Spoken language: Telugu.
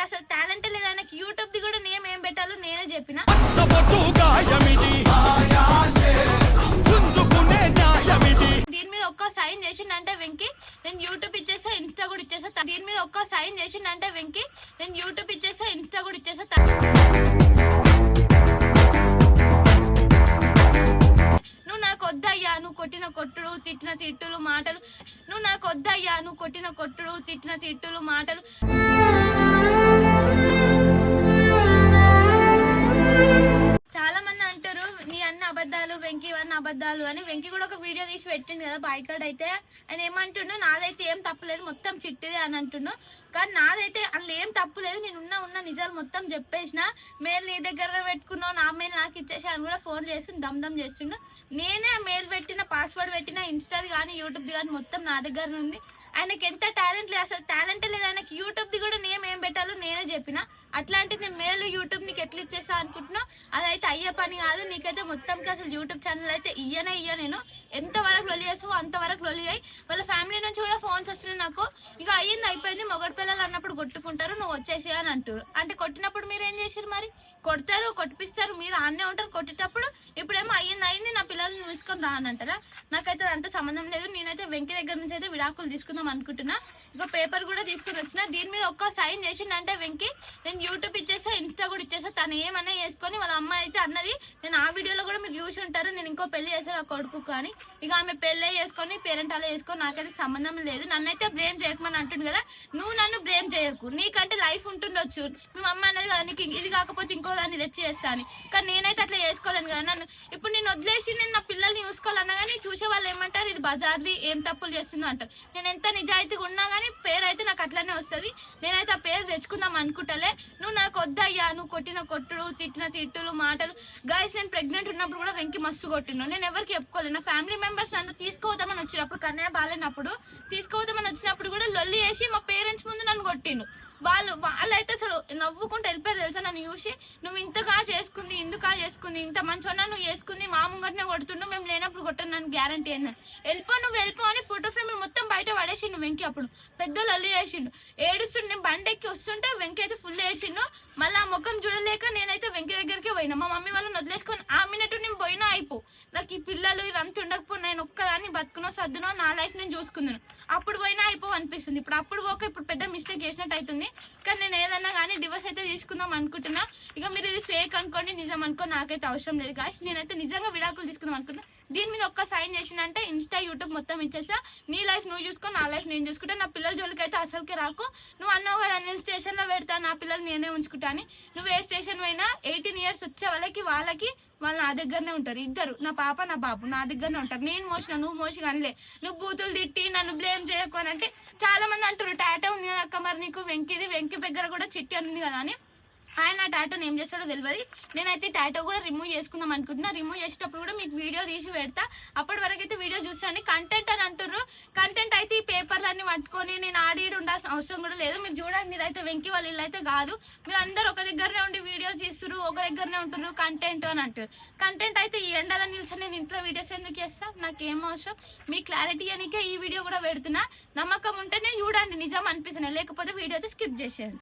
అసలు టాలెంట్ లేదు ఆయనకి. యూట్యూబ్ ది కూడా నేమ్ ఏం పెట్టాలో నేనే చెప్పిన. దీని మీద ఒక్క సైన్ చేసిండంటే వెంకీ నేను యూట్యూబ్ ఇచ్చేసా, ఇన్స్టా కూడా ఇచ్చేసా. దీని మీద ఒక్క సైన్ చేసిండంటే వెంకీ నేను యూట్యూబ్ ఇచ్చేసా, ఇన్స్టా కూడా ఇచ్చేసా. నువ్వు నాకు వద్దయ్యా నువ్వు కొట్టిన కొట్టుడు తిట్టిన తిట్టులు మాటలు, నువ్వు నాకు వద్దయ్యా నువ్వు కొట్టిన కొట్టుడు తిట్టిన తిట్టులు మాటలు. చాలా మంది అంటారు నీ అన్ని అబద్ధాలు వెంకీ అన్ని అబద్ధాలు అని. వెంకీ కూడా ఒక వీడియో తీసి పెట్టిండు కదా బాయ్కాడ్ అయితే. ఆయన ఏమంటుండు నాదైతే ఏం తప్పులేదు మొత్తం చిట్టిదే అని అంటుండు. కానీ నాదైతే అందులో ఏం తప్పులేదు, నేను ఉన్న నిజాలు మొత్తం చెప్పేసిన. మెయిల్ నీ దగ్గర పెట్టుకున్నావు నా మెయిల్ నాకు ఇచ్చేసి అని కూడా ఫోన్ చేసి దమ్ చేస్తుండు. నేనే మెయిల్ పెట్టిన పాస్వర్డ్ పెట్టిన ఇన్స్టాది కానీ యూట్యూబ్ది కానీ మొత్తం నా దగ్గర ఉంది. ఆయనకి ఎంత టాలెంట్ లేదు, అసలు టాలెంట్ లేదు ఆయనకి. యూట్యూబ్ ది కూడా నేమ్ ఏం పెట్టాలో నేనే చెప్పిన. అట్లాంటిది నేను మేలు యూట్యూబ్ నీకు ఎట్లా ఇచ్చేస్తా అనుకుంటున్నావు, అదైతే అయ్యే పని కాదు. నీకైతే మొత్తంకి అసలు యూట్యూబ్ ఛానల్ అయితే ఇయ్య నేను. ఎంతవరకు లొల్లి చేస్తావో అంతవరకు లొల్లి అయ్యి వాళ్ళ ఫ్యామిలీ నుంచి కూడా ఫోన్స్ వస్తున్నాయి నాకు. ఇక అయ్యింది అయిపోయింది, మొగడు పిల్లలు అన్నప్పుడు కొట్టుకుంటారు, నువ్వు వచ్చేసి అని అంటారు. అంటే కొట్టినప్పుడు మీరు ఏం చేసారు మరి? కొడతారు కొట్టిపిస్తారు, మీరు ఆన్నే ఉంటారు కొట్టేటప్పుడు. ఇప్పుడేమో అయ్యింది నా పిల్లల్ని తీసుకొని రా అని అంటారా? నాకైతే అంత సంబంధం లేదు. నేనైతే వెంకీ దగ్గర నుంచి అయితే విడాకులు తీసుకుందాం అనుకుంటున్నా. ఇక పేపర్ కూడా తీసుకుని వచ్చిన. దీని మీద ఒక్క సైన్ చేసిండంటే వెంకీ నేను యూట్యూబ్ ఇచ్చేసా, ఇన్స్టా కూడా ఇచ్చేసా. తను ఏమన్నా చేసుకొని వాళ్ళ అమ్మాయి అయితే అన్నది, నేను ఆ వీడియోలో కూడా మీరు చూసి ఉంటారు, నేను ఇంకో పెళ్లి చేశాను ఆ కొడుకు కానీ. ఇక ఆమె పెళ్ళే చేసుకొని పేరెంట్ అలా చేసుకొని నాకైతే సంబంధం లేదు. నన్నైతే బ్లేమ్ చేయకమని అంటుంది కదా. నువ్వు నన్ను బ్లేమ్ చేయకు, నీకంటే లైఫ్ ఉంటుండొచ్చు. మీ అమ్మ అనేది కదా నీకు ఇది కాకపోతే ఇంకో దాన్ని తెచ్చి చేస్తాను. కానీ నేనైతే అట్లా చేసుకోలేను కదా. నన్ను ఇప్పుడు నేను వదిలేసి నేను నా పిల్లల్ని చూసుకోవాలన్నా కానీ చూసే వాళ్ళు ఏమంటారు ఇది బజార్ది ఏం తప్పులు చేస్తుందో అంటారు. నేను ఎంత నిజాయితీగా ఉన్నా కానీ పేరు అయితే నాకు అట్లానే వస్తుంది. నేనైతే ఆ పేరు తెచ్చుకుందాం అనుకుంటలే. నువ్వు నాకు వద్దయ్యా నువ్వు కొట్టిన కొట్టుడు తిట్టిన తిట్టులు మాటలు. గైస్ నేను ప్రెగ్నెంట్ ఉన్నప్పుడు కూడా వెంకీ మస్తు కొట్టినాను. నేను ఎవరికి చెప్పుకోలేదు. నా ఫ్యామిలీ మెంబర్స్ నన్ను తీసుకోవద్దామని వచ్చినప్పుడు, కన్నయ్య బాగాలేనప్పుడు తీసుకుపోదామని వచ్చినప్పుడు కూడా లొల్లి చేసి మా పేరెంట్స్ ముందు నన్ను కొట్టిండు. వాళ్ళైతే అసలు నవ్వుకుంటూ వెళ్ళిపోయారు తెలుసా నన్ను చూసి. నువ్వు ఇంతగా చేసుకుంది ఇంత మంచిగా నువ్వు చేసుకుంది మా ముంగటనే కొడుతుండు, మేము లేనప్పుడు కొట్టాను నన్ను గ్యారంటీ అయింది. నువ్వు వెళ్ళిపో అని ఫోటో ఫ్రేమ్ మొత్తం బయట పడేసిండు వెంకీ. అప్పుడు పెద్ద లొల్లి చేసిండు, ఏడుస్తుండు. నేను బండి ఎక్కి వస్తుంటే వెంకీ అయితే ఫుల్ ఏడ్చిండు. మళ్ళీ ఆ ముఖం చూడలేక నేనైతే వెంకీ దగ్గరికి పోయినా. మా మమ్మీ వాళ్ళని వదిలేసుకొని ఆ మినిట్ నేను పోయినా అయిపో. నాకు ఈ పిల్లలు ఇదంతా ఉండకపో, నేను ఒక్కదాన్ని బతుకునో సర్దునో నా లైఫ్ నేను చూసుకుందాను. అప్పుడు పోయినా అయిపో అనిపిస్తుంది. ఇప్పుడు పోక ఇప్పుడు పెద్ద మిస్టేక్ చేసినట్టు అవుతుంది. కానీ నేను ఏదన్నా కానీ డివోర్స్ అయితే తీసుకుందాం అనుకుంటున్నా. ఇక మీరు ఇది ఫేక్ అనుకోండి నిజం అనుకో, నాకైతే అవసరం లేదు గాయస్. నేనైతే నిజంగా విడాకులు తీసుకుందాం అనుకున్నా. దీని మీద ఒక్క సైన్ చేసిందంటే ఇన్స్టా యూట్యూబ్ మొత్తం ఇచ్చేసా. నీ లైఫ్ నువ్వు చూసుకో, నా లైఫ్ నేను చూసుకుంటా. నా పిల్లల జోలికి అయితే అసలుకే రాకు. నువ్వు అన్నావు కదా నేను స్టేషన్ లో పెడతా నా పిల్లలు నేనే ఉంచుకుంటా అని. నువ్వు ఏ స్టేషన్ పోయినా 18 years వచ్చే వాళ్ళకి వాళ్ళు నా దగ్గరనే ఉంటారు. ఇద్దరు, నా పాప నా బాబు నా దగ్గరనే ఉంటారు. నేను మోసిన నువ్వు మోసి అనలే. నువ్వు బూతులు తిట్టి నన్ను బ్లేమ్ చేయకు అని అంటే చాలా మంది అంటారు టాటో ఉంది అక్క మరి నీకు వెంకీ దగ్గర కూడా చిట్టి ఉంది కదా అని. ఆయన టాటోని ఏం చేస్తాడో తెలియదు. నేనైతే టాటో కూడా రిమూవ్ చేసుకుందాం అనుకుంటున్నా. రిమూవ్ చేసేటప్పుడు కూడా మీకు వీడియో తీసి పెడతా. అప్పటి వరకు అయితే వీడియో చూస్తాను. కంటెంట్ అని అంటారు, కంటెంట్ అయితే ఈ పేపర్లన్నీ పట్టుకొని నేను ఆడిడు ఉండాల్సిన అవసరం కూడా లేదు. మీరు చూడండి ఇదైతే వెంకీ వాళ్ళ ఇల్లు అయితే కాదు. మీరు అందరు ఒక దగ్గరనే ఉండి వీడియో తీస్తున్నారు, ఒక దగ్గరనే ఉంటున్నారు కంటెంట్ అని అంటారు. కంటెంట్ అయితే ఈ ఎండలో నిల్చొని నేను ఇంట్లో వీడియోస్ ఎందుకు చేస్తా, నాకేం అవసరం. మీ క్లారిటీ అనికే ఈ వీడియో కూడా పెడుతున్నా. నమ్మకం ఉంటేనే చూడండి నిజం అనిపిస్తున్నాయి, లేకపోతే వీడియో అయితే స్కిప్ చేసేయండి.